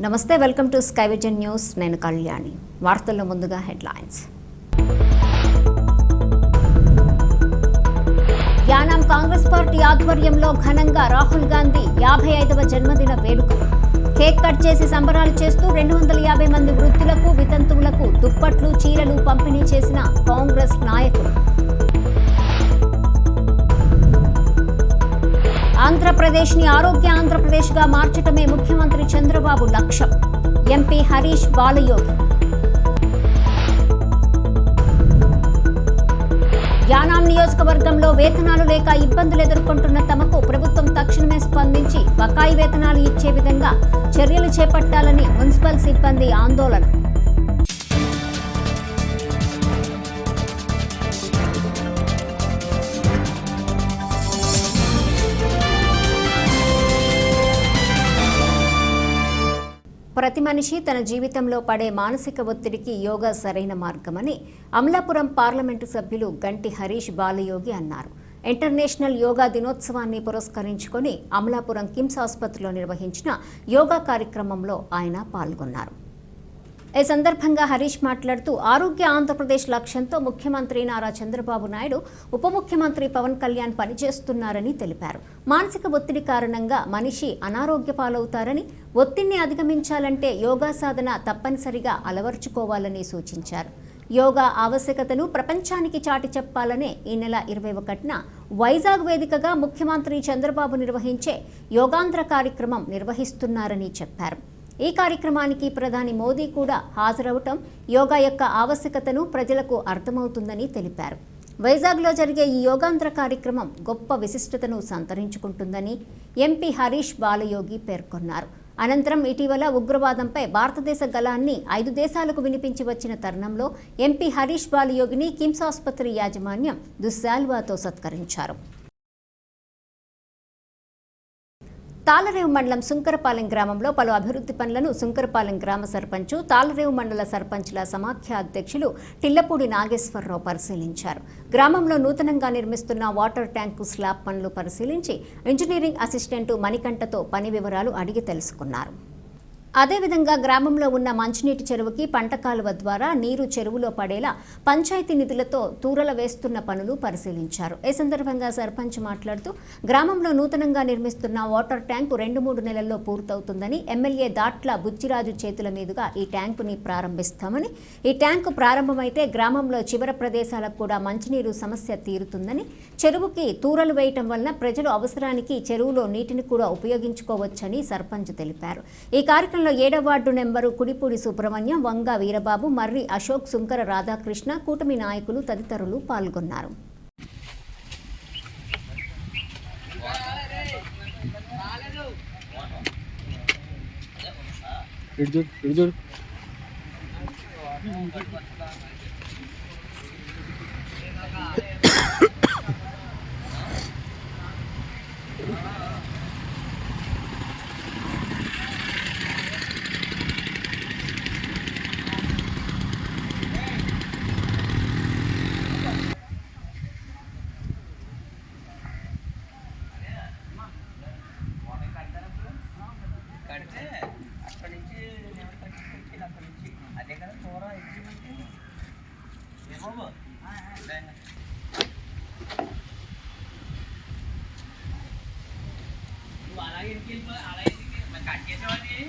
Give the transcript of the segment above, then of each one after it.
నమస్తే, welcome to sky vision news. నేను కళ్యాణి. వార్తల్లో ముందుగా హెడ్లైన్స్. యానాం కాంగ్రెస్ పార్టీ ఆధ్వర్యంలో ఘనంగా రాహుల్ గాంధీ 55వ జన్మదిన వేడుక. కేక్ కట్ చేసి సంబరాలు చేస్తూ 250 మంది వృద్ధులకు వితంతువులకు దుప్పట్లు చీరలు పంపిణీ చేసిన కాంగ్రెస్ నాయకులు. ఆంధ్రప్రదేశ్ని ఆరోగ్య ఆంధ్రప్రదేశ్గా మార్చటమే ముఖ్యమంత్రి చంద్రబాబు లక్ష్యం. ఎంపీ హరీష్ బాలయోగి. యానాం నియోజకవర్గంలో వేతనాలు లేక ఇబ్బందులు ఎదుర్కొంటున్న తమకు ప్రభుత్వం తక్షణమే స్పందించి బకాయి వేతనాలు ఇచ్చే విధంగా చర్యలు చేపట్టాలని మున్సిపల్ సిబ్బంది ఆందోళన. ప్రతి మనిషి తన జీవితంలో పడే మానసిక ఒత్తిడికి యోగా సరైన మార్గమని అమలాపురం పార్లమెంటు సభ్యులు గంటి హరీష్ బాలయోగి అన్నారు. ఇంటర్నేషనల్ యోగా దినోత్సవాన్ని పురస్కరించుకొని అమలాపురం కిమ్స్ ఆసుపత్రిలో నిర్వహించిన యోగా కార్యక్రమంలో ఆయన పాల్గొన్నారు. ఈ సందర్భంగా హరీష్ మాట్లాడుతూ ఆరోగ్య ఆంధ్రప్రదేశ్ లక్ష్యంతో ముఖ్యమంత్రి నారా చంద్రబాబు నాయుడు ఉప ముఖ్యమంత్రి పవన్ కళ్యాణ్ పనిచేస్తున్నారని తెలిపారు. మానసిక ఒత్తిడి కారణంగా మనిషి అనారోగ్య పాలవుతారని, ఒత్తిడిని అధిగమించాలంటే యోగా సాధన తప్పనిసరిగా అలవర్చుకోవాలని సూచించారు. యోగా ఆవశ్యకతను ప్రపంచానికి చాటి చెప్పాలనే ఈ నెల 21న వైజాగ్ వేదికగా ముఖ్యమంత్రి చంద్రబాబు నిర్వహించే యోగాంధ్ర కార్యక్రమం నిర్వహిస్తున్నారని చెప్పారు. ఈ కార్యక్రమానికి ప్రధాని మోదీ కూడా హాజరవటం యోగా యొక్క ఆవశ్యకతను ప్రజలకు అర్థమవుతుందని తెలిపారు. వైజాగ్లో జరిగే ఈ యోగాంధ్ర కార్యక్రమం గొప్ప విశిష్టతను సంతరించుకుంటుందని ఎంపీ హరీష్ బాలయోగి పేర్కొన్నారు. అనంతరం ఇటీవల ఉగ్రవాదంపై భారతదేశ గళాన్ని 5 దేశాలకు వినిపించి వచ్చిన తరుణంలో ఎంపీ హరీష్ బాలయోగిని కిమ్స్ ఆసుపత్రి యాజమాన్యం దుశ్శాల్వాతో సత్కరించారు. తాళరేవు మండలం సుంకరపాలెం గ్రామంలో పలు అభివృద్ధి పనులను సుంకరపాలెం గ్రామ సర్పంచ్, తాళరేవు మండల సర్పంచ్ల సమాఖ్య అధ్యక్షులు టిల్లపూడి నాగేశ్వరరావు పరిశీలించారు. గ్రామంలో నూతనంగా నిర్మిస్తున్న వాటర్ ట్యాంకు స్లాబ్ పనులు పరిశీలించి ఇంజనీరింగ్ అసిస్టెంట్ మణికంఠతో పని వివరాలు అడిగి తెలుసుకున్నారు. అదేవిధంగా గ్రామంలో ఉన్న మంచినీటి చెరువుకి పంట కాలువ ద్వారా నీరు చెరువులో పడేలా పంచాయతీ నిధులతో తూరల వేస్తున్న పనులు పరిశీలించారు. ఈ సందర్భంగా సర్పంచ్ మాట్లాడుతూ గ్రామంలో నూతనంగా నిర్మిస్తున్న వాటర్ ట్యాంకు 2-3 నెలల్లో పూర్తవుతుందని, ఎమ్మెల్యే దాట్ల బుచ్చిరాజు చేతుల మీదుగా ఈ ట్యాంకుని ప్రారంభిస్తామని, ఈ ట్యాంకు ప్రారంభమైతే గ్రామంలో చివర ప్రదేశాలకు కూడా మంచినీరు సమస్య తీరుతుందని, చెరువుకి తూరలు వేయటం వలన ప్రజలు అవసరానికి చెరువులో నీటిని కూడా ఉపయోగించుకోవచ్చని సర్పంచ్ తెలిపారు. ఈ కార్యక్రమంలో 7వ వార్డు నెంబరు కుడిపూడి సుబ్రహ్మణ్యం, వంగ వీరబాబు, మర్రి అశోక్, సుంకర రాధాకృష్ణ, కూటమి నాయకులు తదితరులు పాల్గొన్నారు.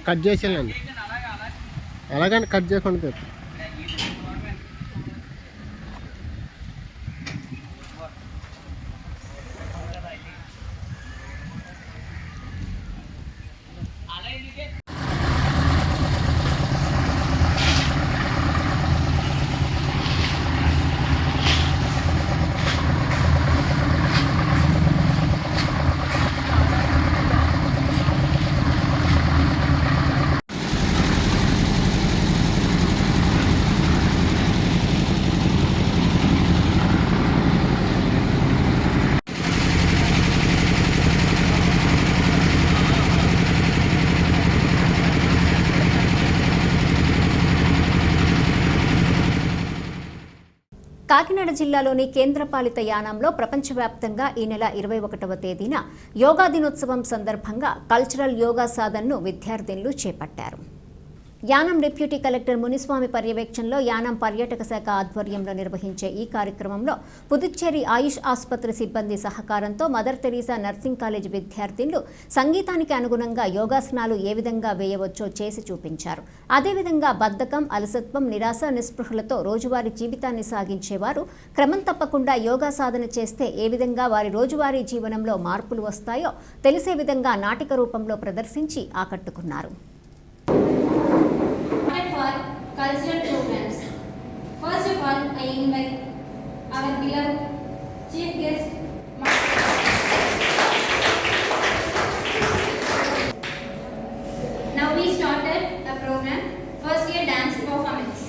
కట్ చేసేయాలండి, అలాగని కట్ చేయకుండా కాకినాడ జిల్లాలోని కేంద్రపాలిత యానాంలో ప్రపంచవ్యాప్తంగా ఈ నెల 21వ తేదీన యోగా దినోత్సవం సందర్భంగా కల్చరల్ యోగా సాధనను విద్యార్థినులు చేపట్టారు. యానం డిప్యూటీ కలెక్టర్ మునిస్వామి పర్యవేక్షణలో యానం పర్యాటక శాఖ ఆధ్వర్యంలో నిర్వహించే ఈ కార్యక్రమంలో పుదుచ్చేరి ఆయుష్ ఆసుపత్రి సిబ్బంది సహకారంతో మదర్ తెరీసా నర్సింగ్ కాలేజ్ విద్యార్థినులు సంగీతానికి అనుగుణంగా యోగాసనాలు ఏ విధంగా వేయవచ్చో చేసి చూపించారు. అదేవిధంగా బద్ధకం, అలసత్వం, నిరాశ, నిస్పృహలతో రోజువారీ జీవితాన్ని సాగించేవారు క్రమం తప్పకుండా యోగా సాధన చేస్తే ఏ విధంగా వారి రోజువారీ జీవనంలో మార్పులు వస్తాయో తెలిసే విధంగా నాటిక రూపంలో ప్రదర్శించి ఆకట్టుకున్నారు. For cultural programs. First of all, I invite our beloved chief guest. Now we started the program. First year dance performance.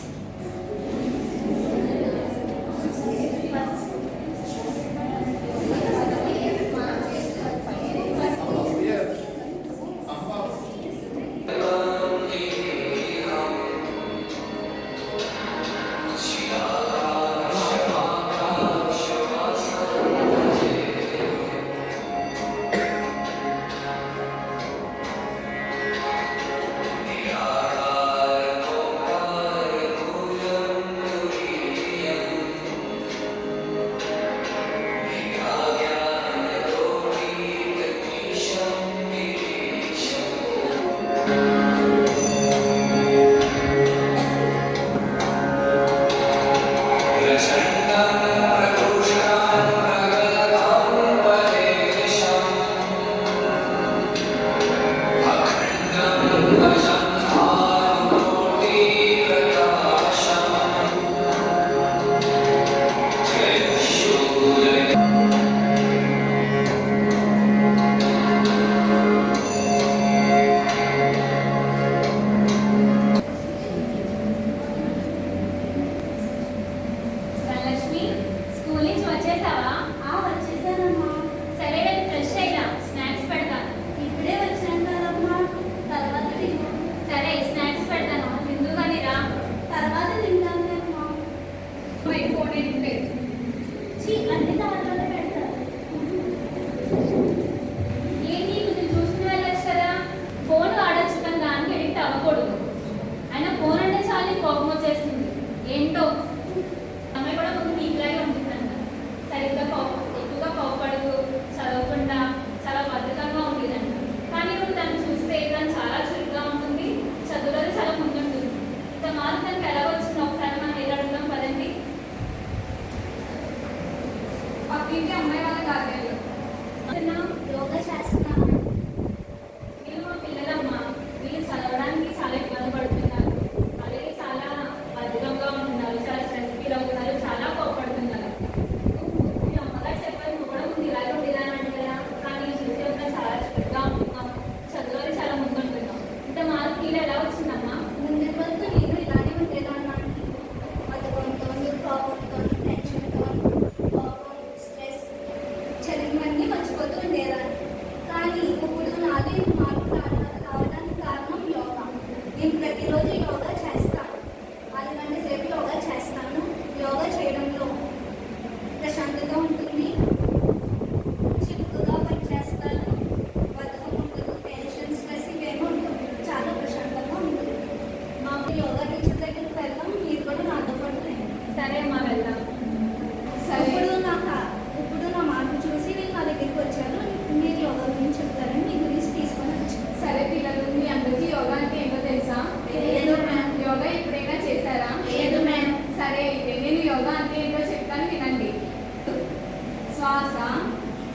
ఏంటో అమ్మాయి కూడా ముందు నీకులాగే ఉంటుందంట. సరిగ్గా ఎక్కువగా కోపడుతూ చదవకుండా చాలా బద్ధకంగా ఉండేదంట. కానీ నువ్వు దాన్ని చూస్తే తను చాలా చురుగ్గా ఉంటుంది, చదువులో చాలా ముందుంటుంది. ఇంత మార్పు తనకు ఎలా వచ్చిందో ఒకసారి మనం ఎలా అడుగుదాం పదండి. పక్కింటి అమ్మాయి వాళ్ళ గార్డెన్లో యోగా చేస్తున్నాం. వీళ్ళు మా పిల్లలమ్మ, వీళ్ళు చదవడానికి చాలా ఇబ్బంది పడుతున్నారు, అలాగే చాలా బద్ధకంగా ఉంటున్నారు, చాలా స్ట్రెస్ ఫీల్ అవుతున్నారు, చాలా కోపడుతున్నారు. మీ అమ్మగారు చెప్పారు నువ్వు కూడా ముందు ఇలాగే ఉండేదానంట కదా, కానీ చూసే ఉన్న చాలా చురుగ్గా ఉంటున్నాం, చదువులో చాలా ముందుంటున్నాం. ఇంత మార్పు ఫీల్ ఎలా వచ్చిందమ్మా? ముందు వరకు నేను ఇలానే ఉండేదాన్ని. బద్ధకంతో, కోపంతో, టెన్షన్తో, కోపం, స్ట్రెస్, చదివివన్నీ మర్చిపోతూ ఉండేదాన్ని. కానీ ఇప్పుడు నాలో ఈ మార్పు రావడానికి కారణం యోగా. నేను ప్రతిరోజు యోగా చేస్తాను. 6 గంటల సేపు యోగా చేస్తాను. యోగా చేయడంలో ప్రశాంతంగా ఉంటుంది, చురుకుగా పనిచేస్తాను, బద్ధకం ఉండదు, టెన్షన్, స్ట్రెస్ ఇవేమీ ఉంటుంది, చాలా ప్రశాంతంగా ఉంటుంది. మాకు యోగా టీచర్ దగ్గరికి వెళ్దాం, మీరు కూడా నాతో పాటు రండి. సరే అమ్మా, వెళ్దాం. ఇప్పుడు నా మార్పు చూసి వీళ్ళు నా దగ్గరికి వచ్చారు. మీరు యోగా గురించి చెప్తారని మీ గురించి తీసుకొని వచ్చాను. సరే పిల్లలు, మీ అందరికీ యోగా అంటే ఏంటో తెలుసా? లేదు మ్యామ్. యోగా ఎప్పుడైనా చేశారా? లేదు మ్యామ్. సరే అయితే నేను యోగా అంటే ఏంటో చెప్తాను, వినండి. శ్వాస,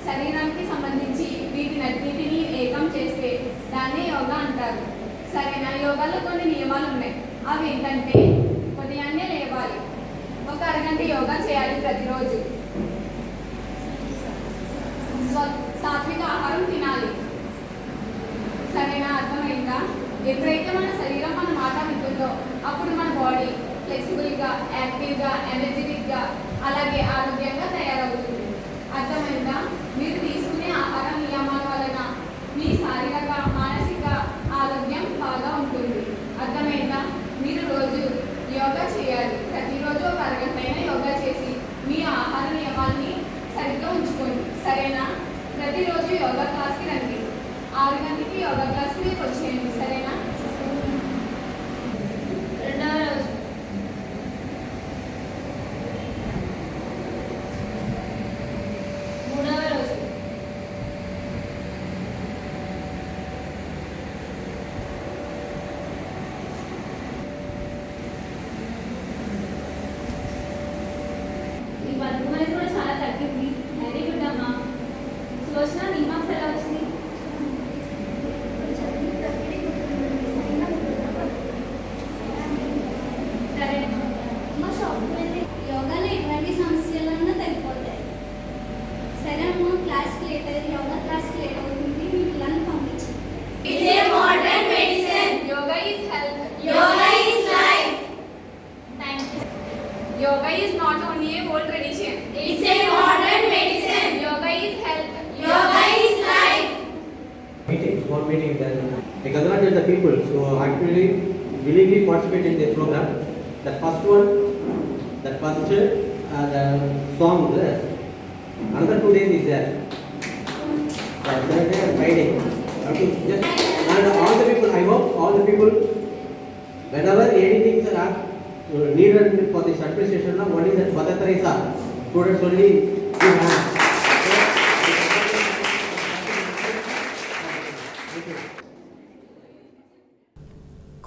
శరీరానికి సంబంధించి వీటినన్నిటిని ఏకం చేస్తే దాన్నే యోగా అంటారు. సరేనా? యోగాలో కొన్ని నియమాలు ఉన్నాయి. అవి ఏంటంటే ఉదయాన్నే లేవాలి, ఒక అరగంట యోగా చేయాలి ప్రతిరోజు, సాత్విక ఆహారం తినాలి. సరేనా? అర్థమైందా? ఎప్పుడైతే మన శరీరం మన మాట వింటుందో అప్పుడు మన బాడీ ఫ్లెక్సిబుల్గా, యాక్టివ్గా, ఎనర్జెటిక్గా, అలాగే ఆరోగ్యంగా తయారవుతుంది. అర్థమైందా? మీరు తీసుకునే ఆహార నియమాల వలన మీ శారీరక, మానసిక ఆరోగ్యం బాగా ఉంటుంది. అర్థమైందా? మీరు రోజు యోగా చేయాలి. ప్రతిరోజు ఒక అరగంటైనా యోగా చేసి మీ ఆహార నియమాల్ని సరిగ్గా ఉంచుకోండి. సరేనా? ప్రతిరోజు యోగా క్లాస్కి రండి. 6 గంటలకి యోగా క్లాస్కి మీరు వచ్చేయండి. సరేనా? క్లాస్కి లేట్ అయ్యి యోగా క్లాస్కి లేట్ అవుతుంది మీ పిల్లల్ని పంపించండి. It's a modern medicine. Yoga is health. Yoga is life. Thank you. Yoga is not only a old tradition. It's a modern medicine. Yoga is health. Yoga is life. Meeting, small meeting, then they congratulate the people who actually willingly participate in the program. The first one, the song, another 2 days is there. Saturday and Friday. Okay, just, and all the people, I hope all the people, whenever anything are needed for this administration, what is that? Mother Teresa, students only give hands.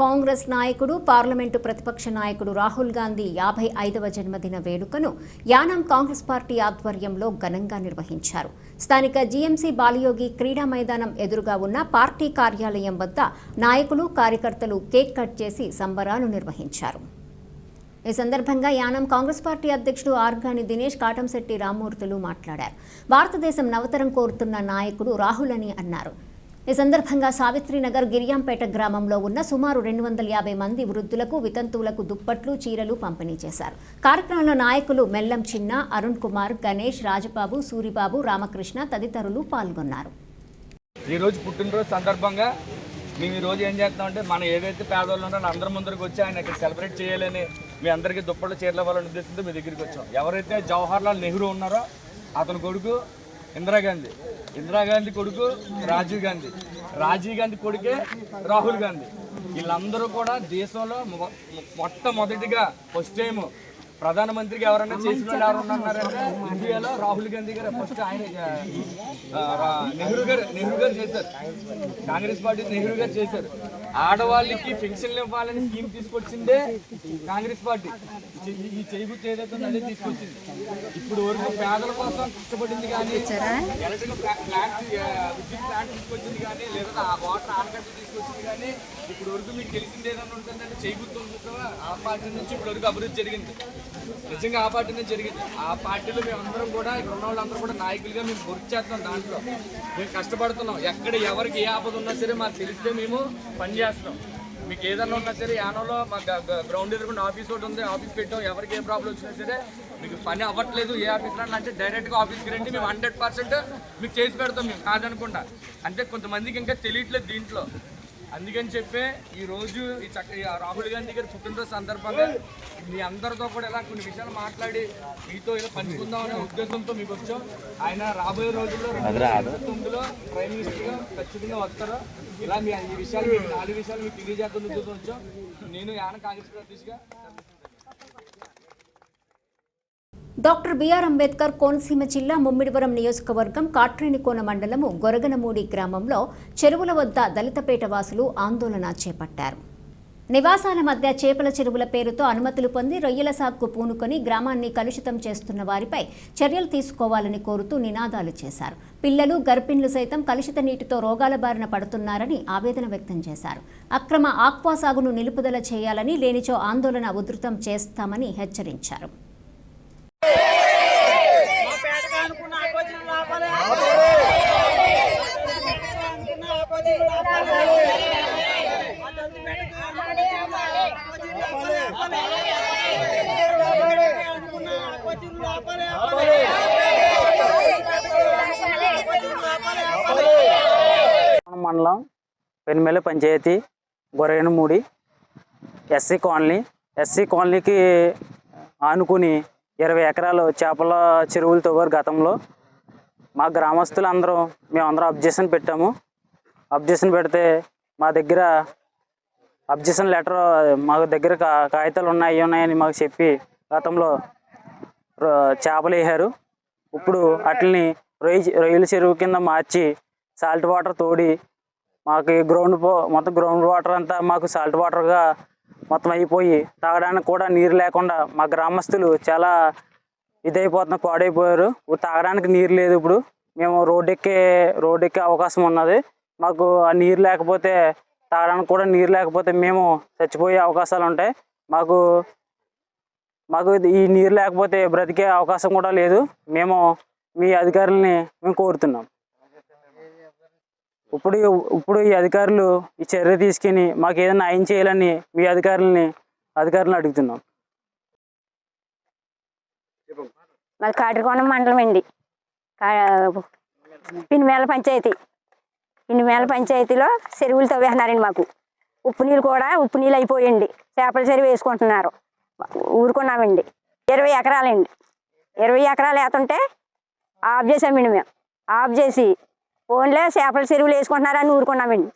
Congress నాయకుడు parliament ప్రతిపక్ష నాయకుడు రాహుల్ గాంధీ 55వ జన్మదిన వేడుకను Yanam Congress party ఆధ్వర్యంలో ఘనంగా నిర్వహించారు. స్థానిక GMC Balayogi క్రీడా మైదానం ఎదురుగా ఉన్న పార్టీ కార్యాలయం వద్ద నాయకులు కార్యకర్తలు కేక్ కట్ చేసి సంబరాలు నిర్వహించారు. ఈ సందర్భంగా యానాం కాంగ్రెస్ పార్టీ అధ్యక్షుడు ఆర్గాని దినేష్ కాటంశెట్టి రామ్మూర్తులు మాట్లాడారు. భారతదేశం నవతరం కోరుతున్న నాయకుడు రాహుల్ అని అన్నారు. ఈ సందర్భంగా సావిత్రినగర్ గిరియాంపేట గ్రామంలో ఉన్న సుమారు 250 మంది వృద్ధులకు వితంతువులకు దుప్పట్లు చీరలు పంపిణీ చేశారు. కార్యక్రమంలో నాయకులు మెల్లం చిన్న, అరుణ్ కుమార్, గణేష్, రాజబాబు, సూరిబాబు, రామకృష్ణ తదితరులు పాల్గొన్నారు. ఈరోజు పుట్టినరోజు సందర్భంగా మేము ఈరోజు ఏం చేస్తామంటే మనం ఏదైతే పేదవాళ్ళు ఉన్నారో అందరి ముందరికి వచ్చి ఆయన ఇక్కడ సెలబ్రేట్ చేయాలని మీ అందరికీ దుప్పట్లు చీరలు ఇవ్వాలనే ఉద్దేశంతో మీ దగ్గరికి వచ్చాం. ఎవరైతే జవహర్లాల్ నెహ్రూ ఉన్నారో అతని కొడుకు ఇందిరాగాంధీ కొడుకు రాజీవ్ గాంధీ కొడుకే రాహుల్ గాంధీ. వీళ్ళందరూ కూడా దేశంలో మొట్టమొదటిగా ఫస్ట్ టైం ప్రధానమంత్రిగా ఎవరైనా చేసిన వాళ్ళు ఎవరు ఉన్నారంటే ఇండియాలో రాహుల్ గాంధీ గారు ఫస్ట్. ఆయన నెహ్రూ గారు చేశారు, కాంగ్రెస్ పార్టీ నెహ్రూ గారు చేశారు. ఆడవాళ్ళకి పెన్షన్లు ఇవ్వాలని స్కీమ్ తీసుకొచ్చిందే కాంగ్రెస్ పార్టీ. ఈ చేయబుచ్చి ఏదైతే అదే తీసుకొచ్చింది. ఇప్పుడు వరకు పేదల కోసం కష్టపడింది కానీ ఎలక్ట్రిక్ విద్యుత్ ప్లాంట్ తీసుకొచ్చింది కానీ లేదా వాటర్ ఆనకట్టు తీసుకొచ్చింది కానీ ఇప్పుడు వరకు మీకు తెలిసింది ఏదైనా ఉంటుందంటే చేయబుద్ధి ఉంటుందో ఆ పార్టీ నుంచి ఇప్పుడు వరకు అభివృద్ధి జరిగింది. నిజంగా ఆ పార్టీనే జరిగింది. ఆ పార్టీలో మేమందరం కూడా ఇక్కడ ఉన్న వాళ్ళందరూ కూడా నాయకులుగా మేము వర్క్ చేస్తున్నాం. దాంట్లో మేము కష్టపడుతున్నాం. ఎక్కడ ఎవరికి ఏ ఆపద ఉన్నా సరే మాకు తెలిస్తే మేము పనిచేస్తున్నాం. మీకు ఏదన్నా ఉన్నా సరే యానంలో మాకు గ్రౌండ్ ఎదురుకుండా ఆఫీస్ ఒకటి ఉంది, ఆఫీస్ పెట్టాం. ఎవరికి ఏ ప్రాబ్లం వచ్చినా సరే మీకు పని అవ్వట్లేదు ఏ ఆఫీస్లో అంటే డైరెక్ట్గా ఆఫీస్కి రండి, మేము 100% మీకు చేసి పెడతాం. మేము కాదనుకుంటా అంటే కొంతమందికి ఇంకా తెలియట్లేదు దీంట్లో. అందుకని చెప్పే ఈరోజు ఈ రాహుల్ గాంధీ గారి పుట్టినరోజు సందర్భంగా మీ అందరితో కూడా ఇలా కొన్ని విషయాలు మాట్లాడి మీతో ఇలా పంచుకుందాం అనే ఉద్దేశంతో మీకు వచ్చాం. ఆయన రాబోయే రోజుల్లో 2029లో ప్రైమ్ మినిస్టర్గా ఖచ్చితంగా వస్తారు. ఇలా మీ ఈ విషయాలు 4 విషయాలు మీకు తెలియజేస్తున్న ఉద్దేశం వచ్చాం. నేను యానం కాంగ్రెస్ అధ్యక్షుడిగా డాక్టర్ బిఆర్ అంబేద్కర్ కోనసీమ జిల్లా ముమ్మిడివరం నియోజకవర్గం కాట్రేనికోన మండలము గొరగనమూడి గ్రామంలో చెరువుల వద్ద దళితపేట వాసులు ఆందోళన చేపట్టారు. నివాసాల మధ్య చేపల చెరువుల పేరుతో అనుమతులు పొంది రొయ్యల సాగుకు పూనుకొని గ్రామాన్ని కలుషితం చేస్తున్న వారిపై చర్యలు తీసుకోవాలని కోరుతూ నినాదాలు చేశారు. పిల్లలు, గర్భిణులు సైతం కలుషిత నీటితో రోగాల బారిన పడుతున్నారని ఆవేదన వ్యక్తం చేశారు. అక్రమ ఆక్వా సాగును నిలుపుదల చేయాలని, లేనిచో ఆందోళన ఉధృతం చేస్తామని హెచ్చరించారు. మండలం పెనుమెల్లి పంచాయతీ గొరగనమూడి ఎస్సీ కాలనీకి ఆనుకుని 20 ఎకరాలు చేపల చెరువులు తవ్వారు గతంలో. మా గ్రామస్తులందరూ మేమందరం అబ్జెక్షన్ పెట్టాము. అబ్జెక్షన్ పెడితే మా దగ్గర అబ్జెక్షన్ లెటర్ మా దగ్గర కాగితాలు ఉన్నాయని మాకు చెప్పి గతంలో చేపలు వేసారు. ఇప్పుడు వాటిని రొయ్యల చెరువు కింద మార్చి సాల్ట్ వాటర్ తోడి మాకు మొత్తం గ్రౌండ్ వాటర్ అంతా మాకు సాల్ట్ వాటర్గా మొత్తం అయిపోయి తాగడానికి కూడా నీరు లేకుండా మా గ్రామస్తులు చాలా ఇదైపోతున్నారు, పాడైపోయారు. తాగడానికి నీరు లేదు. ఇప్పుడు మేము రోడ్డు ఎక్కే అవకాశం ఉన్నది. మాకు ఆ నీరు లేకపోతే తాగడానికి కూడా నీరు లేకపోతే మేము చచ్చిపోయే అవకాశాలు ఉంటాయి. మాకు ఈ నీరు లేకపోతే బ్రతికే అవకాశం కూడా లేదు. మేము మీ అధికారులని మేము కోరుతున్నాం. ఇప్పుడు ఈ అధికారులు ఈ చర్య తీసుకుని మాకు ఏదైనా న్యాయం చేయాలని మీ అధికారులను అడుగుతున్నాం. మాది కాటికొండ మండలం అండి. పినిమేల పంచాయతీలో చెరువులు తవ్వేస్తున్నారండి. మాకు ఉప్పు నీళ్ళు అయిపోయండి. చేపల చెరువు వేసుకుంటున్నారు. ఊరుకున్నామండి. 20 ఎకరాలండి. 20 ఎకరాలు వేస్తుంటే ఆఫ్ చేసామండి. మేము ఆఫ్ చేసి ఓన్లీ చేపల చెరువులు వేసుకుంటున్నారని ఊరుకున్నామండి.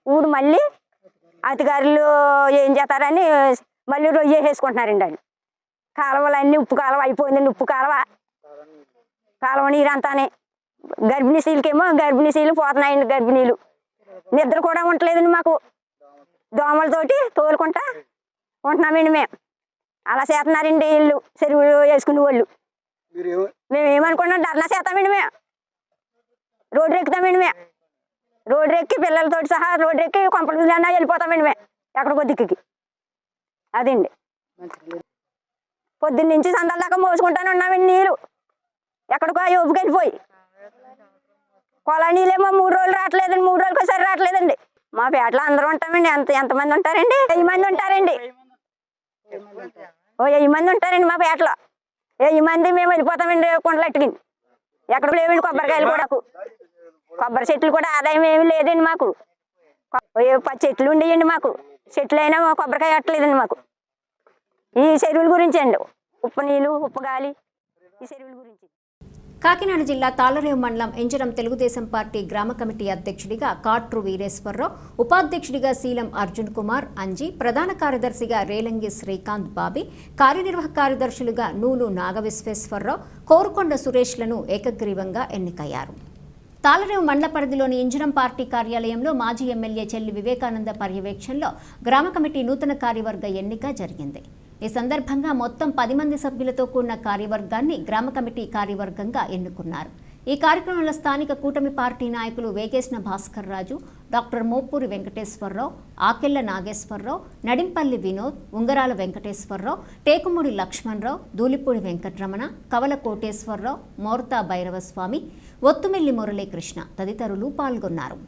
ఊరు మళ్ళీ అధికారులు ఏం చేస్తారని మళ్ళీ రొయ్య వేసుకుంటున్నారండి. అని కాలువలన్నీ ఉప్పు కాలువ అయిపోయిందండి. ఉప్పు కాలువ నీరు అంతానే గర్భిణీ స్త్రీలు పోతున్నాయండి. గర్భిణీలు నిద్ర కూడా ఉండలేదండి. మాకు దోమలతోటి తోలుకుంటా ఉంటున్నామండి. మేము అలా చేస్తున్నారండి వీళ్ళు చెరువులు వేసుకునే వాళ్ళు. మేము ఏమనుకున్నాం ధర్నా చేస్తామండి. మేము రోడ్డు ఎక్కుతామండి. మేము రోడ్డు ఎక్కి పిల్లలతోటి సహా రోడ్డు ఎక్కి కొంపలు వెళ్ళిపోతామండి. మేము ఎక్కడికో దిక్కుకి అదండి. పొద్దున్న నుంచి సందాల దాకా మోసుకుంటానే ఉన్నామండి. నీళ్ళు ఎక్కడికో ఊపుకి వెళ్ళిపోయి పొలా నీళ్ళేమో 3 రోజులు రావట్లేదండి. 3 రోజులకి ఒకసారి రావట్లేదండి. మా పేటలో అందరూ ఉంటామండి. ఎంతమంది ఉంటారండి? 1000 మంది ఉంటారండి. 1000 మంది ఉంటారండి మా పేటలో. 1000 మంది మేము వెళ్ళిపోతామండి కుండలెట్టుకుని. ఎక్కడ లేవండి కొబ్బరికాయలు కూడా. కొబ్బరి చెట్లు కూడా ఆదాయం ఏమి లేదండి మాకు. 10 చెట్లు ఉండేయండి మాకు. చెట్లు అయినా కొబ్బరికాయ అట్టలేదండి మాకు. ఈ చెరువుల గురించి అండి, ఉప్పు నీళ్ళు ఉప్పు గాలి, ఈ చెరువుల గురించి. కాకినాడ జిల్లా తాళరేవు మండలం ఎంజరం తెలుగుదేశం పార్టీ గ్రామ కమిటీ అధ్యక్షుడిగా కాట్రు వీరేశ్వరరావు, ఉపాధ్యక్షుడిగా శీలం అర్జున్ కుమార్ అంజీ, ప్రధాన కార్యదర్శిగా రేలంగి శ్రీకాంత్ బాబీ, కార్యనిర్వాహక కార్యదర్శులుగా నూలు నాగవిశ్వేశ్వరరావు, కోరుకొండ సురేష్లను ఏకగ్రీవంగా ఎన్నికయ్యారు. తాళరేవు మండల పరిధిలోని ఇంజరం పార్టీ కార్యాలయంలో మాజీ ఎమ్మెల్యే చెల్లి వివేకానంద పర్యవేక్షణలో గ్రామ కమిటీ నూతన కార్యవర్గ ఎన్నిక జరిగింది. ఈ సందర్భంగా మొత్తం 10 మంది సభ్యులతో కూడిన కార్యవర్గాన్ని గ్రామ కమిటీ కార్యవర్గంగా ఎన్నుకున్నారు. ఈ కార్యక్రమంలో స్థానిక కూటమి పార్టీ నాయకులు వేగేసిన భాస్కర్ రాజు, డాక్టర్ మోపూరి వెంకటేశ్వరరావు, ఆకెళ్ల నాగేశ్వరరావు, నడింపల్లి వినోద్, ఉంగరాల వెంకటేశ్వరరావు, టేకుమూడి లక్ష్మణరావు, దూలిపూడి వెంకటరమణ, కవల కోటేశ్వరరావు, మోర్తా భైరవస్వామి, ఒత్తుమిల్లి మురళీకృష్ణ తదితరులు పాల్గొన్నారు.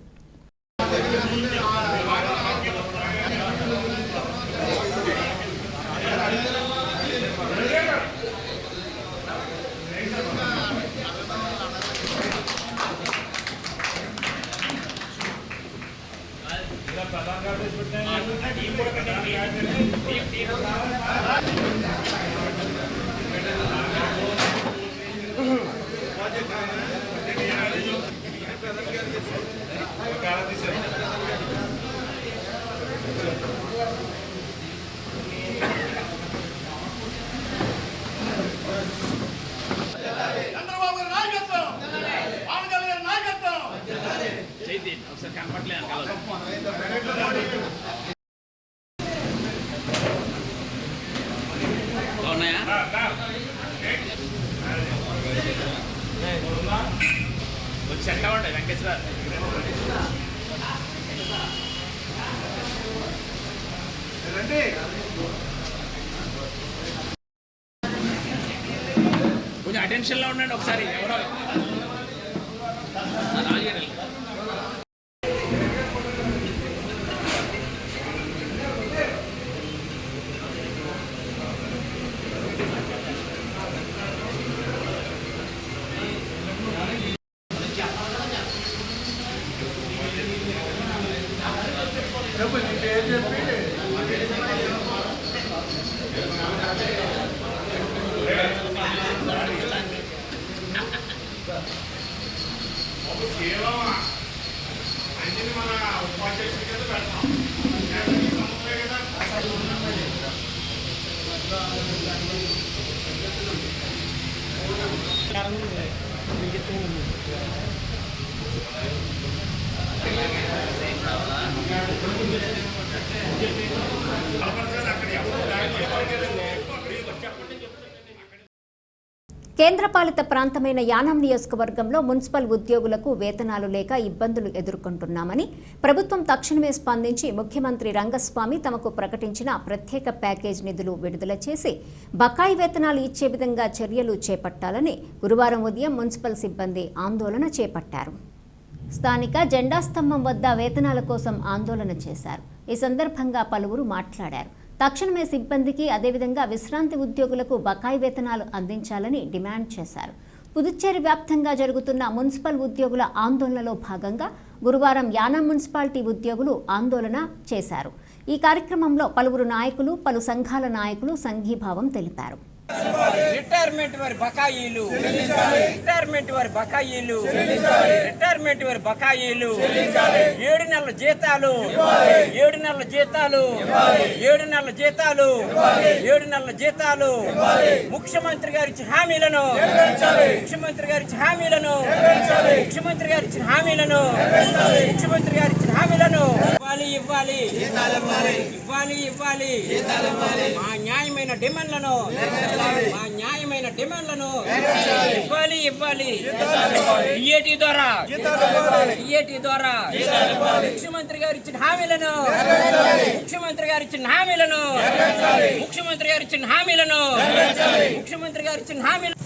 కొంచెం అటెన్షన్లో ఉండండి ఒకసారి. ఎవరో కేంద్రపాలిత ప్రాంతమైన యానాం నియోజకవర్గంలో మున్సిపల్ ఉద్యోగులకు వేతనాలు లేక ఇబ్బందులు ఎదుర్కొంటున్నామని ప్రభుత్వం తక్షణమే స్పందించి ముఖ్యమంత్రి రంగస్వామి తమకు ప్రకటించిన ప్రత్యేక ప్యాకేజ్ నిధులు విడుదల చేసి బకాయి వేతనాలు ఇచ్చే విధంగా చర్యలు చేపట్టాలని గురువారం ఉదయం మున్సిపల్ సిబ్బంది ఆందోళన చేపట్టారు. స్థానిక జెండా స్తంభం వద్ద వేతనాల కోసం ఆందోళన చేశారు. ఈ సందర్భంగా పలువురు మాట్లాడారు. తక్షణమే సిబ్బందికి అదేవిధంగా విశ్రాంతి ఉద్యోగులకు బకాయి వేతనాలు అందించాలని డిమాండ్ చేశారు. పుదుచ్చేరి వ్యాప్తంగా జరుగుతున్న మున్సిపల్ ఉద్యోగుల ఆందోళనలో భాగంగా గురువారం యానాం మున్సిపాలిటీ ఉద్యోగులు ఆందోళన చేశారు. ఈ కార్యక్రమంలో పలువురు నాయకులు, పలు సంఘాల నాయకులు సంఘీభావం తెలిపారు. రిటైర్మెంట్ వారి బకాయిలు, రిటైర్మెంట్ వారి బకాయిలు, రిటైర్మెంట్ వారి బకాయిలు, 7 నెలల జీతాలు, 7 నెలల జీతాలు, 7 నెలల జీతాలు, 7 నెలల జీతాలు, ముఖ్యమంత్రి గారి ఇచ్చిన హామీలను, ముఖ్యమంత్రి గారి ఇచ్చిన హామీలను, ముఖ్యమంత్రి గారి ఇచ్చిన హామీలను, ముఖ్యమంత్రి గారి ఇచ్చిన హామీలను ఇవ్వాలి ఇవ్వాలి ఇవ్వాలి ఇవ్వాలి మా న్యాయమైన డిమాండ్లను, మా న్యాయమైన డిమాండ్లను ఇవ్వాలి ఇవ్వాలి. ఈఏటీ ద్వారా ముఖ్యమంత్రి గారు ఇచ్చిన హామీలను, ముఖ్యమంత్రి గారు ఇచ్చిన హామీలను, ముఖ్యమంత్రి గారు ఇచ్చిన హామీలను, ముఖ్యమంత్రి గారు ఇచ్చిన హామీలను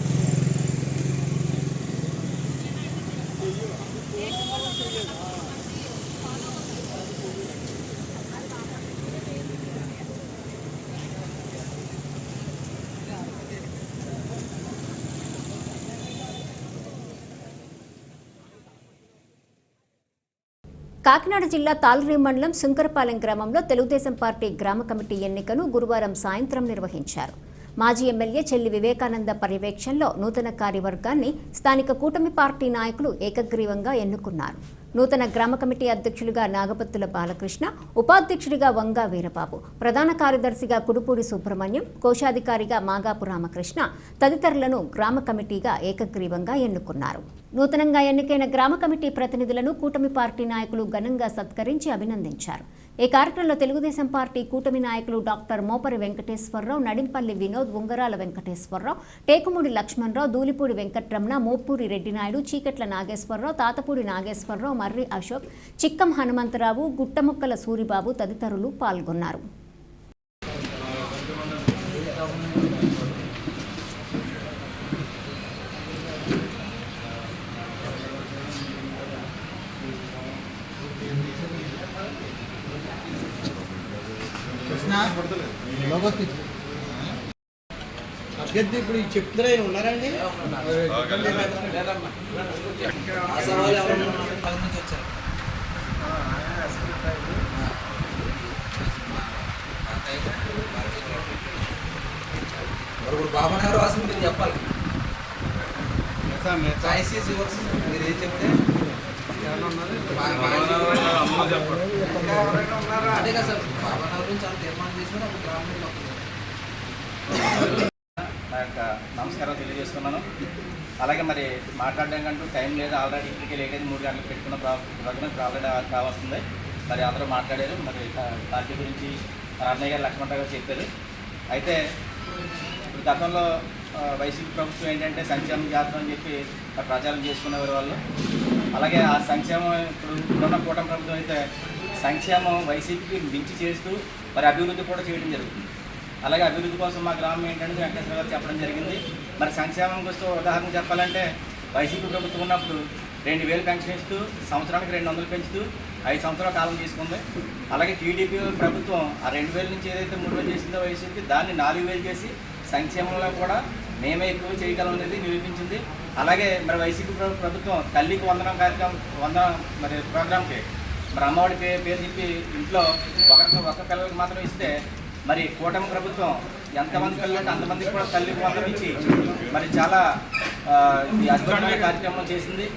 కాకినాడ జిల్లా తాళ్లరేవు మండలం శంకరపాలెం గ్రామంలో తెలుగుదేశం పార్టీ గ్రామ కమిటీ ఎన్నికను గురువారం సాయంత్రం నిర్వహించారు. మాజీ ఎమ్మెల్యే చెల్లి వివేకానంద పర్యవేక్షణలో నూతన కార్యవర్గాన్ని స్థానిక కూటమి పార్టీ నాయకులు ఏకగ్రీవంగా ఎన్నుకున్నారు. నూతన గ్రామ కమిటీ అధ్యక్షులుగా నాగపత్తుల బాలకృష్ణ, ఉపాధ్యక్షుడిగా వంగా వీరబాబు, ప్రధాన కార్యదర్శిగా కుడుపూడి సుబ్రహ్మణ్యం, కోశాధికారిగా మాగాపు రామకృష్ణ తదితరులను గ్రామ కమిటీగా ఏకగ్రీవంగా ఎన్నుకున్నారు. నూతనంగా ఎన్నికైన గ్రామ కమిటీ ప్రతినిధులను కూటమి పార్టీ నాయకులు ఘనంగా సత్కరించి అభినందించారు. ఈ కార్యక్రమంలో తెలుగుదేశం పార్టీ కూటమి నాయకులు డాక్టర్ మోపరి వెంకటేశ్వరరావు, నడింపల్లి వినోద్, ఉంగరాల వెంకటేశ్వరరావు, టేకుమూడి లక్ష్మణరావు, దూలిపూడి వెంకట్రమణ, మోపూరి రెడ్డినాయుడు, చీకట్ల నాగేశ్వరరావు, తాతపూడి నాగేశ్వరరావు, మర్రి అశోక్, చిక్కం హనుమంతరావు, గుట్టముక్కల సూరిబాబు తదితరులు పాల్గొన్నారు. అభ్యర్థి ఇప్పుడు చెప్తారా ఉన్నారండి? బాబా గారు రాసింది మీరు చెప్పాలి. మీరు ఏం చెప్తే అదే కదా సార్, బాబా గారు గురించి చాలా తీర్మానం చేసినారు. అప్పుడు గ్రామంలో నా యొక్క నమస్కారం తెలియజేస్తున్నాను. అలాగే మరి మాట్లాడడానికంటూ టైం లేదు. ఆల్రెడీ ఇంటికి లేట్ అయితే 3 గంటలకు పెట్టుకున్న ప్రోగ్రామ్ ఆల్రెడీ కావాల్సిందే. మరి అందరూ మాట్లాడారు. మరి పార్టీ గురించి అన్నయ్య గారు, లక్ష్మణరావు గారు చెప్పారు. అయితే ఇప్పుడు గతంలో వైసీపీ ప్రభుత్వం ఏంటంటే సంక్షేమం చేస్తామని చెప్పి ప్రచారం చేసుకునేవారు వాళ్ళు. అలాగే ఆ సంక్షేమం ఇప్పుడున్న కూటమి ప్రభుత్వం అయితే సంక్షేమం వైసీపీకి మించి చేస్తూ మరి అభివృద్ధి కూడా చేయడం జరుగుతుంది. అలాగే అభివృద్ధి కోసం మా గ్రామం ఏంటంటే వెంకటేశ్వర గారు చెప్పడం జరిగింది. మరి సంక్షేమం కోసం ఉదాహరణ చెప్పాలంటే వైసీపీ ప్రభుత్వం ఉన్నప్పుడు 2000 పెన్షన్ ఇస్తూ సంవత్సరానికి 200 పెంచుతూ 5 సంవత్సరాల కాలం తీసుకుంది. అలాగే టీడీపీ ప్రభుత్వం ఆ 2000 నుంచి ఏదైతే 3000 చేసిందో వైసీపీ, దాన్ని 4000 చేసి సంక్షేమంలో కూడా మేమే ఎక్కువ చేయగలం అనేది నిరూపించింది. అలాగే మరి వైసీపీ ప్రభుత్వం తల్లికి వందనం కార్యక్రమం మరి ప్రోగ్రామ్కి మరి అమ్మఒడి పేరు చెప్పి ఇంట్లో ఒక పిల్లలకి మాత్రం ఇస్తే, మరి కూటమి ప్రభుత్వం ఎంతమంది పిల్లలు అంటే అంతమందికి కూడా తల్లికి వందనం ఇచ్చి మరి చాలా అద్భుతమైన కార్యక్రమం చేసింది.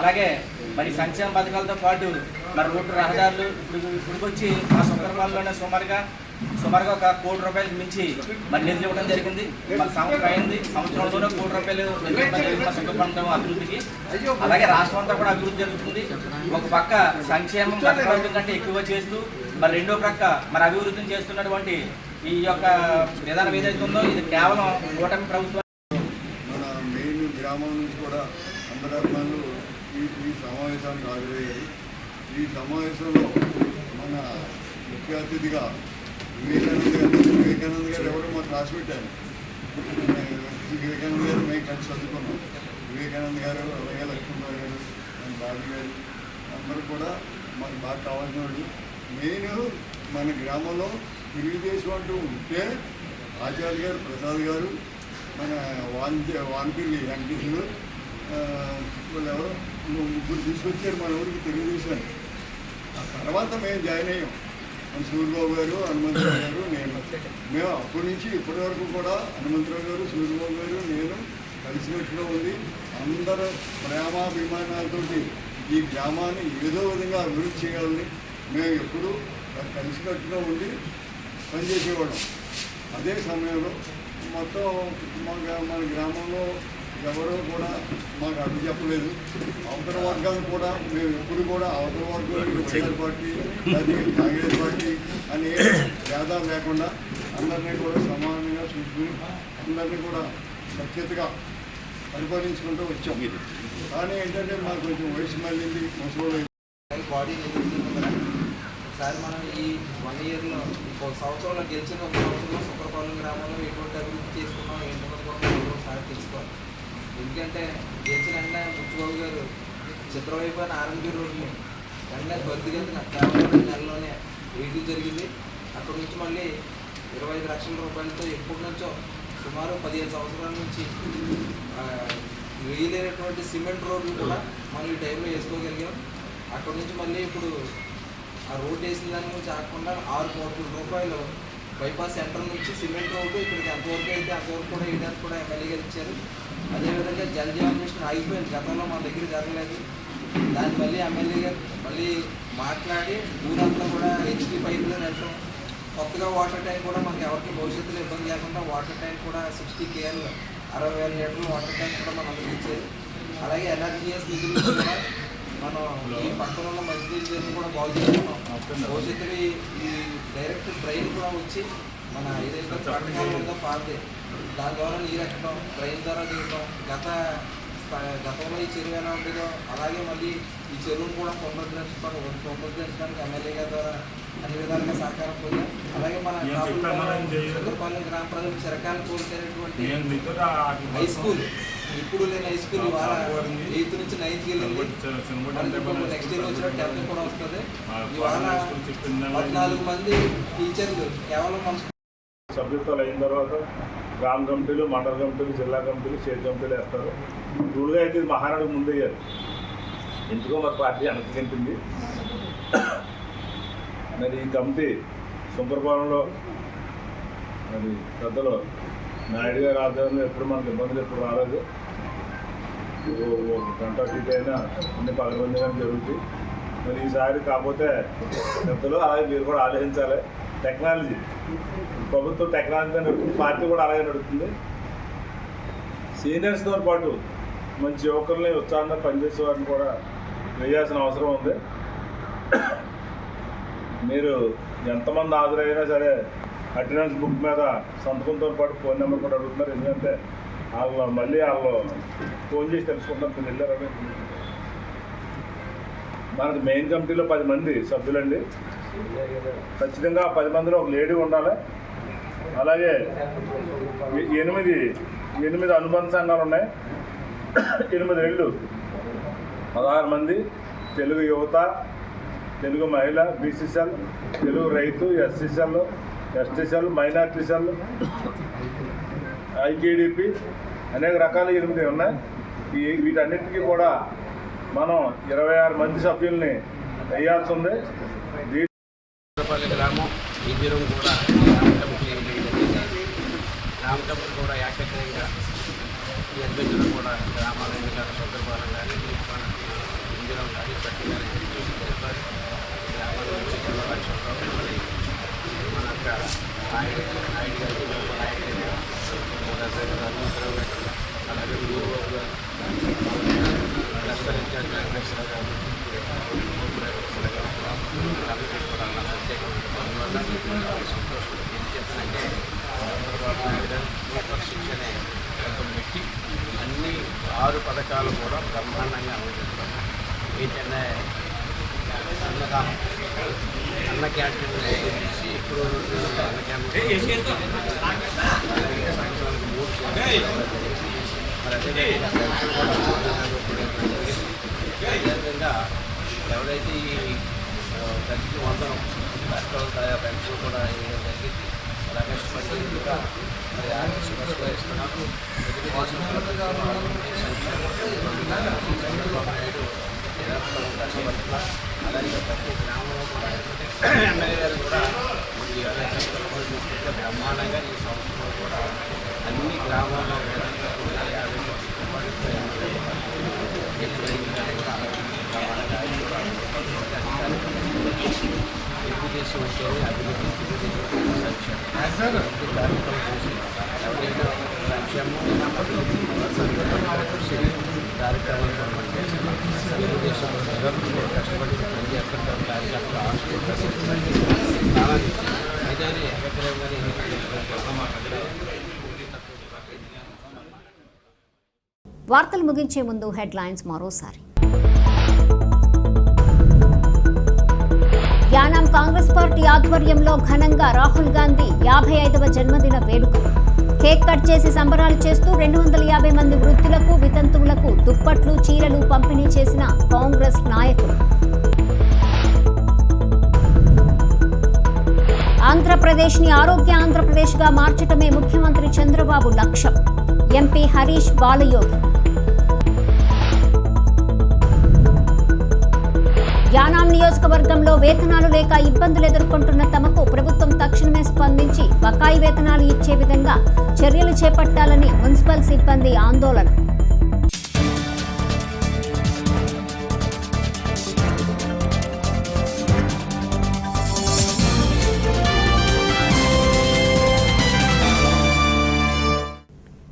అలాగే మరి సంక్షేమ పథకాలతో పాటు మరి రోడ్డు రహదారులు ఇప్పుడుకొచ్చి మా సుందరపాలెంలోనే సుమారుగా 1 కోటి రూపాయలకు మించి మరి నిధులు ఇవ్వడం జరిగింది. మన సంవత్సరం అయింది, సంవత్సరంలోనే 1 కోటి రూపాయలు నిధులు ఇవ్వడం జరిగింది మా సుందరపాలెం అభివృద్ధికి. అలాగే రాష్ట్రం అంతా కూడా అభివృద్ధి జరుగుతుంది. ఒక పక్క సంక్షేమం గత ప్రభుత్వం కంటే ఎక్కువ చేస్తూ మరి రెండో ప్రక్క మరి అభివృద్ధిని చేస్తున్నటువంటి ఈ యొక్క విధానం ఏదైతే ఉందో ఇది కేవలం కూటమి ప్రభుత్వం. గ్రామం నుంచి కూడా అందరి అభిమానులు ఈ సమావేశానికి హాజరయ్యారు. ఈ సమావేశంలో మన ముఖ్య అతిథిగా వివేకానంద గారు ఎవరు మా క్లాస్మేట్ ఆయన. వివేకానంద గారు మేము కలిసి చదువుకున్నాం. వివేకానంద గారు, అలాగే లక్ష్మణరావు గారు, బాబు గారు అందరూ కూడా మాకు బాగా కావాల్సిన వాళ్ళు. మెయిన్ మన గ్రామంలో తెలుగుదేశం అంటూ ఉంటే ఆచార్య గారు, ప్రసాద్ గారు, మన వాన్పిల్లి వెంకటేశ్వరు వాళ్ళు ఎవరో ముగ్గురు తీసుకొచ్చారు మన ఊరికి తెలుగుదేశాన్ని. ఆ తర్వాత మేము జాయిన్ అయ్యాం. మన సూర్యబాబు గారు, హనుమంతరావు గారు, నేను. మేము అప్పటి నుంచి ఇప్పటి వరకు కూడా హనుమంతరావు గారు, సూర్యబాబు గారు, నేను కలిసికట్టులో ఉంది. అందరూ ప్రేమాభిమానాలతో ఈ గ్రామాన్ని ఏదో విధంగా అభివృద్ధి చేయాలని మేము ఎప్పుడూ కలిసికట్టులో ఉండి పనిచేసేవాళ్ళం. అదే సమయంలో మొత్తం మన గ్రామంలో ఎవరో కూడా మాకు అడ్డు చెప్పలేదు. అవతల వర్గాలు కూడా మేము ఎప్పుడు కూడా అవతల వర్గాలు వైఎస్ఆర్ పార్టీ, అది కాంగ్రెస్ పార్టీ అని భేదాలు లేకుండా అందరినీ కూడా సమానంగా చూసుకుని అందరినీ కూడా సఖ్యతగా పరిపాలించుకుంటూ వచ్చాం. కానీ ఏంటంటే మాకు కొంచెం వయసు మళ్ళీ ముసలి బాడీ ఒకసారి మనం ఈ 1 ఇయర్లో ఒక సంవత్సరంలో గెలిచిన ఒక సంవత్సరంలో సుబ్రపాలెం గ్రామంలో ఎటువంటి అభివృద్ధి చేసుకున్నాం ఏంటో కూడా ఒకసారి తెలుసుకోవాలి. ఎందుకంటే గెలిచిన వెంటనే ముచ్చుబాబు గారు చిత్రవైపు ఆర్ఎంపీ రోడ్ని వెంటనే బతికెళ్తున్న కేవలం నెలలోనే వేయడం జరిగింది. అక్కడి నుంచి మళ్ళీ 25 లక్షల రూపాయలతో ఎప్పటి నుంచో సుమారు 15 సంవత్సరాల నుంచి వేయలేనటువంటి సిమెంట్ రోడ్లు కూడా మనం ఈ టైంలో వేసుకోగలిగాం. అక్కడి నుంచి మళ్ళీ ఇప్పుడు ఆ రోడ్డు వేసిన దాని నుంచి ఆకుండా 6 కోట్ల రూపాయలు బైపాస్ సెంటర్ నుంచి సిమెంట్ రోడ్డు ఇక్కడికి ఎంతవరకు అయితే అంతవరకు కూడా వేయడానికి కూడా ఎమ్మెల్యే గారు ఇచ్చారు. అదేవిధంగా జల్ జీవన్ మిషన్ ఆగిపోయింది, గతంలో మన దగ్గర జరగలేదు. దాన్ని మళ్ళీ ఎమ్మెల్యే గారు మళ్ళీ మాట్లాడి ఊరంతా కూడా హెచ్పీ పైపులు నెట్టడం, కొత్తగా వాటర్ ట్యాంక్ కూడా మనకి ఎవరికి భవిష్యత్తులో ఇబ్బంది లేకుండా వాటర్ ట్యాంక్ కూడా 60 KL 60,000 లీటర్లు వాటర్ ట్యాంక్ కూడా మనం అందరికి ఇచ్చేది. అలాగే ఎన్ఆర్జీఎస్ నిధులు కూడా మనం ఈ పక్కన ఉన్న మంచినీళ్ళు చెరువులు కూడా బాగు చేసుకున్నాం. భవిష్యత్తులో ఈ డైరెక్ట్ డ్రైన్ కూడా వచ్చి మన ఏదైతే పట్టణాలు ఉందో పారదే దాని ద్వారా నీరు ఎక్కడం, డ్రైన్ ద్వారా దిగడం. గతంలో ఈ చెరువు ఎలా ఉండేదో అలాగే మళ్ళీ ఈ చెరువును కూడా పునరుద్ధరించడానికి ఎమ్మెల్యే గారి ద్వారా అన్ని విధాలుగా సహకారం పొందాం. అలాగే మన సుబ్రపాలెం గ్రామ ప్రజలకు చిరకాలను కోరుకునేటువంటి హై స్కూల్, ఇప్పుడు లేని హై స్కూల్ ఇవాళ 8th నుంచి 9th వెళ్ళింది. నెక్స్ట్ ఇయర్ వచ్చిన 10th కూడా వస్తుంది. ఇవాళ 14 మంది టీచర్లు కేవలం మన సభ్యత్వాలు అయిన తర్వాత గ్రామ కమిటీలు, మండల కమిటీలు, జిల్లా కమిటీలు, స్టేట్ కమిటీలు వేస్తారు. రూల్గా అయితే ఇది మహానాడు ముందయ్యారు. ఎందుకో మరి పార్టీ అనుకుంటుంది. మరి ఈ కమిటీ సుబ్రపాలెంలో మరి పెద్దలు నాయుడు గారి ఆధ్వర్యంలో ఎప్పుడు మనకు ఇబ్బందులు ఎప్పుడు రాలేదు. గంట టీటీ అయినా అన్ని పగలబందీగానే జరుగుతాయి. మరి ఈసారి కాకపోతే పెద్దలు అలాగే మీరు కూడా ఆలోచించాలి. టెక్నాలజీ, ప్రభుత్వం టెక్నాలజీ నడుపుతుంది, పార్టీ కూడా అలాగే నడుపుతుంది. సీనియర్స్తో పాటు మంచి యువకుల్ని ఉత్సాహంగా పనిచేసే వారిని కూడా వేయాల్సిన అవసరం ఉంది. మీరు ఎంతమంది హాజరైనా సరే అటెండెన్స్ బుక్ మీద సంతకంతో పాటు ఫోన్ నెంబర్ కూడా అడుగుతున్నారు. ఎందుకంటే వాళ్ళు ఫోన్ చేసి తెలుసుకుంటారు మీరు వెళ్ళారని. మనకి మెయిన్ కమిటీలో 10 మంది సభ్యులండి. ఖచ్చితంగా 10 మందిలో ఒక లేడీ ఉండాలి. అలాగే 8 అనుబంధ సంఘాలు ఉన్నాయి. 8 ఏళ్ళు 16 మంది తెలుగు యువత, తెలుగు మహిళ, బీసీసీఎల్, తెలుగు రైతు, ఎస్సీసీఎల్, ఎస్టీసీఎల్, మైనార్టీసీఎల్, ఐకేడిపి అనేక రకాల 8 ఉన్నాయి. వీటన్నిటికీ కూడా మనం 26 మంది సభ్యుల్ని వేయాల్సి ఉంది. గ్రామం ఇంజరం కూడా గ్రామ కమిటీ కూడా ఏకగ్రీవంగా ఈ అభ్యర్థులు కూడా గ్రామాలన్నీ కానీ సుబ్రపాలెం కానీ ఇంజరం కానీ పట్టి కానీ చెప్పారు. గ్రామాల నుంచి 2 లక్షల రూపాయలు మన నాయుడు గారు, నాయుడు గారు, హనుమంతరావు గారు, అలాగే సూర్యబాబు గారు, క్లస్టర్ ఇన్ఛార్జ్ వెంకటేశ్వర గారు, కూడా నా ప్రత్యేకమైన సంతోషం. ఏం చేస్తానంటే చంద్రబాబు నాయుడు గారు విపక్ష శిక్షణ పెట్టి అన్ని 6 6 పథకాలు కూడా బ్రహ్మాండంగా అమలు చేస్తాం. ఏంటంటే అన్న క్యాంటీన్ చేసి ఇప్పుడు అన్న క్యాంటీన్ అలాగే సంవత్సరానికి 3 మరి అదేవిధంగా ఎవరైతే ఈ ప్రతి 100 కష్టపడతాయో పెన్షన్ కూడా వేయడం జరిగింది. మరి ఆగస్టు 15 కూడా మరి ఆర్టీసీ బస్సులో ఇస్తున్నాము. చంద్రబాబు నాయుడు నిరంతరం కష్టపడుతున్నారు. అలాగే ప్రతి గ్రామంలో కూడా ఎమ్మెల్యే గారు కూడా ఈ ఎలక్షన్ చూసుకుంటే బ్రహ్మాండంగా ఈ సంవత్సరంలో కూడా అన్ని గ్రామాల్లో కూడా 50 తెలుగుదేశం ఉంటేనే అభివృద్ధి, తెలుగుదేశం సంక్షేమం కార్యక్రమం చేసి ఎవరైనా సంక్షేమం చూసి కార్యక్రమాలు మనం చేస్తున్నాం. తెలుగుదేశంలో నిరంతరం కష్టపడి ప్రతి ఒక్కరితో కార్యకర్తలు ఆశించాలని స్థానాన్ని అయితే ఏకగ్రీవంగానే వార్తలు ముగించే ముందు హెడ్లైన్స్ మరోసారి. యానాం కాంగ్రెస్ పార్టీ ఆధ్వర్యంలో ఘనంగా రాహుల్ గాంధీ 55వ జన్మదిన వేడుక. కేక్ కట్ చేసి సంబరాలు చేస్తూ 250 మంది వృద్ధులకు, వితంతువులకు దుప్పట్లు, చీరలు పంపిణీ చేసిన కాంగ్రెస్ నాయకులు. ఆంధ్రప్రదేశ్ని ఆరోగ్య ఆంధ్రప్రదేశ్గా మార్చడమే ముఖ్యమంత్రి చంద్రబాబు లక్ష్యం. ఎంపీ హరీష్ బాలయోగి. యానాం నియోజకవర్గంలో వేతనాలు లేక ఇబ్బందులు ఎదుర్కొంటున్న తమకు ప్రభుత్వం తక్షణమే స్పందించి బకాయి వేతనాలు ఇచ్చే విధంగా చర్యలు చేపట్టాలని మున్సిపల్ సిబ్బంది ఆందోళన.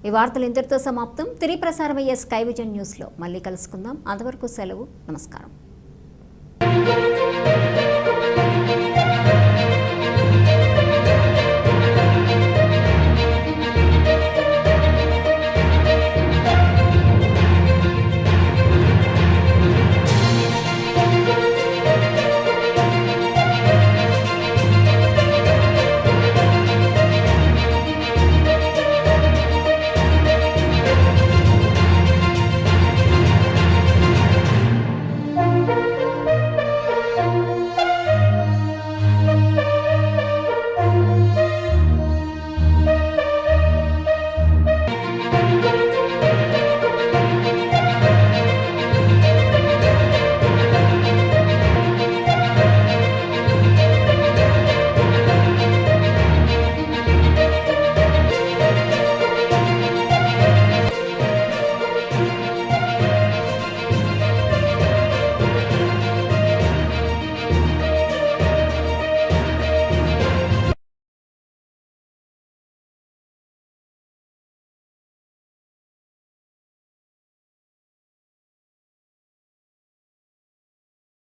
ఈ వార్తలు ఇంతటితో సమాప్తం. తిరిగి ప్రసారమయ్యే స్కై విజన్ న్యూస్లో మళ్ళీ కలుసుకుందాం. అంతవరకు సెలవు. నమస్కారం.